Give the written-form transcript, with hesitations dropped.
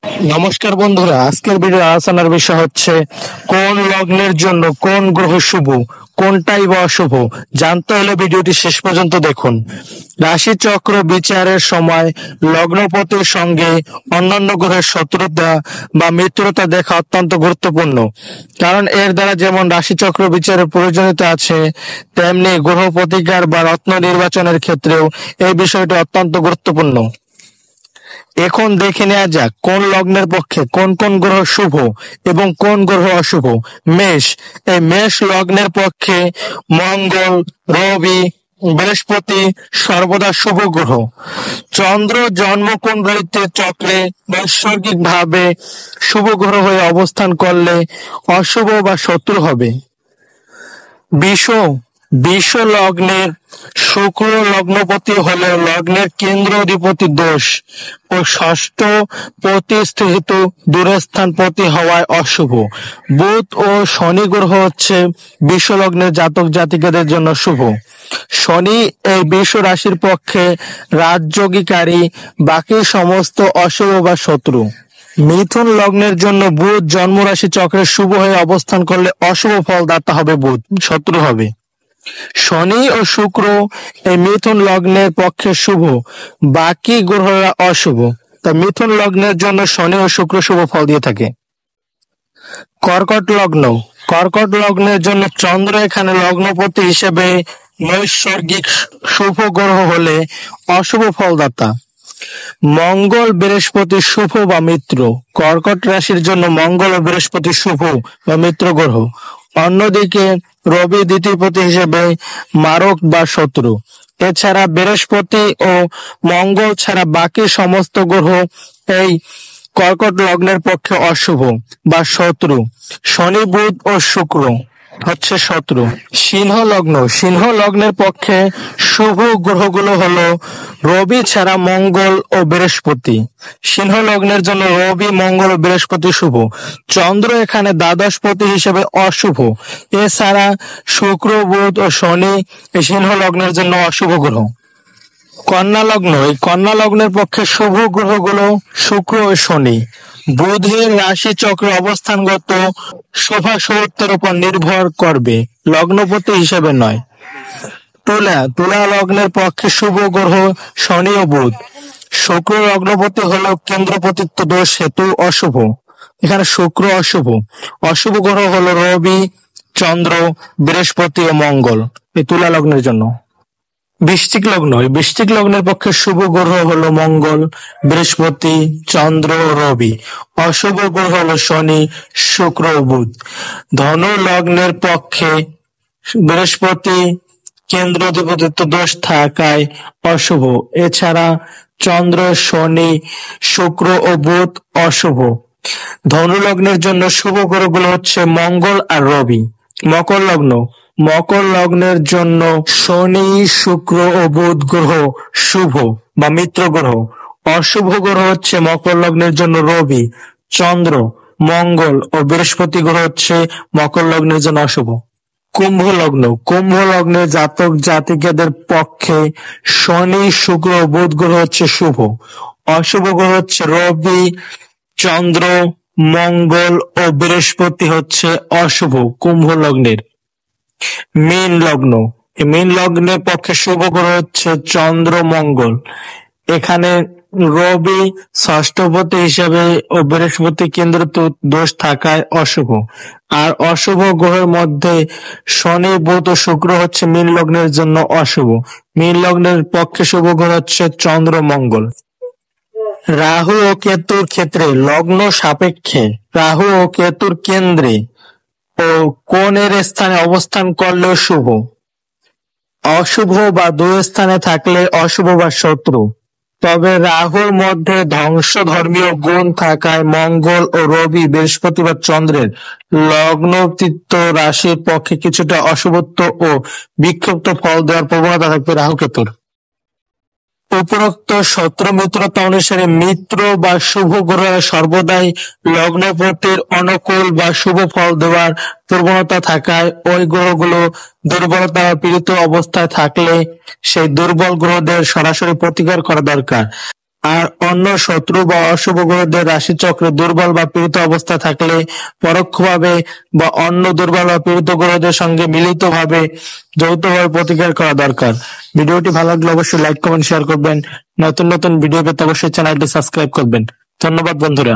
নমস্কার বন্ধুরা, আজকের ভিডিও আলোচনার বিষয় হচ্ছে কোন লগ্নের জন্য কোন গ্রহ শুভ, কোনটাই বা অশুভ। জানতে হলে ভিডিওটি শেষ পর্যন্ত দেখুন। রাশি চক্র বিচারের সময় লগ্নপতির সঙ্গে অন্যান্য গ্রহের শত্রুতা বা মিত্রতা দেখা অত্যন্ত গুরুত্বপূর্ণ, কারণ এর দ্বারা যেমন রাশিচক্র বিচারের প্রয়োজনীয়তা আছে, তেমনি গ্রহ প্রতিকার বা রত্ন নির্বাচনের ক্ষেত্রেও এই বিষয়টি অত্যন্ত গুরুত্বপূর্ণ। এখন দেখে নেওয়া যাক কোন লগ্নের পক্ষে কোন কোন গ্রহ শুভ এবং কোন গ্রহ অশুভ। মেষ, এই মেষ লগ্নের পক্ষে মঙ্গল, রবি, বৃহস্পতি সর্বদা শুভ গ্রহ। চন্দ্র জন্মকুণ্ডলিতে চক্রে নৈসর্গিক ভাবে শুভ গ্রহ হয়ে অবস্থান করলে অশুভ বা শত্রু হবে। বিষ, বিষ লগ্নের শুক্র লগ্নপতি হলে লগ্নের কেন্দ্র অধিপতি দোষ ও ষষ্ঠ প্রতিষ্ঠিত দূরস্থানপতি হওয়ায় অশুভ। বুধ ও শনি গ্রহ হচ্ছে বিষ লগ্নের জাতক জাতিকাদের জন্য শুভ। শনি এই বিষ রাশির পক্ষে রাজযোগীকারী, বাকি সমস্ত অশুভ বা শত্রু। মিথুন লগ্নের জন্য বুধ জন্মরাশি চক্রের শুভ হয়ে অবস্থান করলে অশুভ ফল দাতা হবে, বুধ শত্রু হবে। শনি ও শুক্র এই মিথুন লগ্নের পক্ষে শুভ, বাকি গ্রহরা অশুভ। তা মিথুন লগ্নের জন্য শনি ও শুক্র শুভ ফল দিয়ে থাকে। কর্কট লগ্ন, কর্কট লগ্নের জন্য চন্দ্র এখানে লগ্নপতি হিসেবে নৈসর্গিক শুভ গ্রহ হলে অশুভ ফলদাতা। মঙ্গল বৃহস্পতি শুভ বা মিত্র, কর্কট রাশির জন্য মঙ্গল ও বৃহস্পতি শুভ বা মিত্র গ্রহ। অন্যদিকে রবি দ্বিতীয়পতি হিসেবে মারক বা শত্রু। এছাড়া বৃহস্পতি ও মঙ্গল ছাড়া বাকি সমস্ত গ্রহ এই কর্কট লগ্নের পক্ষে অশুভ বা শত্রু। শনি, বুধ ও শুক্র হচ্ছে শত্রু। সিংহ লগ্ন, সিংহ লগ্নের পক্ষে শুভ গ্রহগুলো হলো রবি ছাড়া মঙ্গল ও বৃহস্পতি। সিংহ লগ্নের জন্য রবি, মঙ্গল ও বৃহস্পতি শুভ। চন্দ্র এখানে দ্বাদশপতি হিসেবে অশুভ। এছাড়া শুক্র, বুধ ও শনি এই সিংহ লগ্নের জন্য অশুভ গ্রহ। কন্যা লগ্ন, এই কন্যা লগ্নের পক্ষে শুভ গ্রহগুলো শুক্র ও শনি। বুধের রাশি চক্রে অবস্থানগত শোভা শুভত্বের উপর নির্ভর করবে, লগ্নপতি হিসেবে নয়। তুলা, তুলা লগ্নের পক্ষে শুভ গ্রহ শনি ও বুধ। শুক্র লগ্নপতি হলো কেন্দ্রপতিত্ব দোষ হেতু অশুভ, এখানে শুক্র অশুভ। অশুভ গ্রহ হলো রবি, চন্দ্র, বৃহস্পতি ও মঙ্গল এই তুলা লগ্নের জন্য। বৃশ্চিক লগ্ন, এই বৃশ্চিক লগ্নের পক্ষে শুভ গ্রহ হলো মঙ্গল, বৃহস্পতি, চন্দ্র ও রবি। অশুভ গ্রহ হলো শনি, শুক্র ও বুধ। ধনু লগ্নের পক্ষে বৃহস্পতি কেন্দ্র অধিপতিত্ব দোষ থাকায় অশুভ। এছাড়া চন্দ্র, শনি, শুক্র ও বুধ অশুভ। ধনু লগ্নের জন্য শুভ গ্রহগুলো হচ্ছে মঙ্গল আর রবি। মকর লগ্ন, মকর লগ্নের জন্য শনি, শুক্র ও বুধ গ্রহ শুভ বা মিত্র গ্রহ। অশুভ গ্রহ হচ্ছে মকর লগ্নের জন্য রবি, চন্দ্র, মঙ্গল ও বৃহস্পতি গ্রহ হচ্ছে মকর লগ্নের জন্য অশুভ। কুম্ভ লগ্ন, কুম্ভ লগ্নের জাতক জাতিকাদের পক্ষে শনি, শুক্র ও বুধ গ্রহ হচ্ছে শুভ। অশুভ গ্রহ হচ্ছে রবি, চন্দ্র, মঙ্গল ও বৃহস্পতি হচ্ছে অশুভ কুম্ভ লগ্নের। মীন লগ্ন, এই মীন লগ্নের পক্ষে শুভ গ্রহ হচ্ছে চন্দ্র, মঙ্গল। এখানে রবি ষষ্ঠপতি হিসেবে ও বৃহস্পতি কেন্দ্র দোষ থাকায় অশুভ। আর অশুভ গ্রহের মধ্যে শনি, বুধ ও শুক্র হচ্ছে মীন লগ্নের জন্য অশুভ। মীন লগ্নের পক্ষে শুভ গ্রহ হচ্ছে চন্দ্র, মঙ্গল। রাহু ও কেতুর ক্ষেত্রে লগ্ন সাপেক্ষে রাহু ও কেতুর কেন্দ্রে ও কোণের স্থানে অবস্থান করলেও শুভ। অশুভ বা দুই স্থানে থাকলে অশুভ বা শত্রু। তবে রাহুর মধ্যে ধ্বংস ধর্মীয় গুণ থাকায় মঙ্গল ও রবি, বৃহস্পতি বা চন্দ্রের লগ্নতৃত্ব রাশির পক্ষে কিছুটা অশুভত্ব ও বিক্ষিপ্ত ফল দেওয়ার প্রবণতা থাকবে রাহু কেতুর। উপরোক্ত শত্রু মিত্রতা অনুসারে মিত্র বা শুভ গ্রহ সর্বদাই লগ্নপতির অনুকূল বা শুভ ফল দেওয়ার প্রবণতা থাকায় ওই গ্রহগুলো দুর্বলতা বা পীড়িত অবস্থায় থাকলে সেই দুর্বল গ্রহদের সরাসরি প্রতিকার করা দরকার। আর অন্য শত্রু বা অশুভ গ্রহদের রাশিচক্রে দুর্বল বা পীড়িত অবস্থা থাকলে পরোক্ষভাবে বা অন্য দুর্বল বা পীড়িত গ্রহদের সঙ্গে মিলিতভাবে যৌথভাবে প্রতিকার করা দরকার। ভিডিওটি ভালো লাগলে অবশ্যই লাইক কমেন্ট শেয়ার করবেন। নতুন নতুন ভিডিও পেতে অবশ্যই চ্যানেলটি সাবস্ক্রাইব করবেন। ধন্যবাদ বন্ধুরা।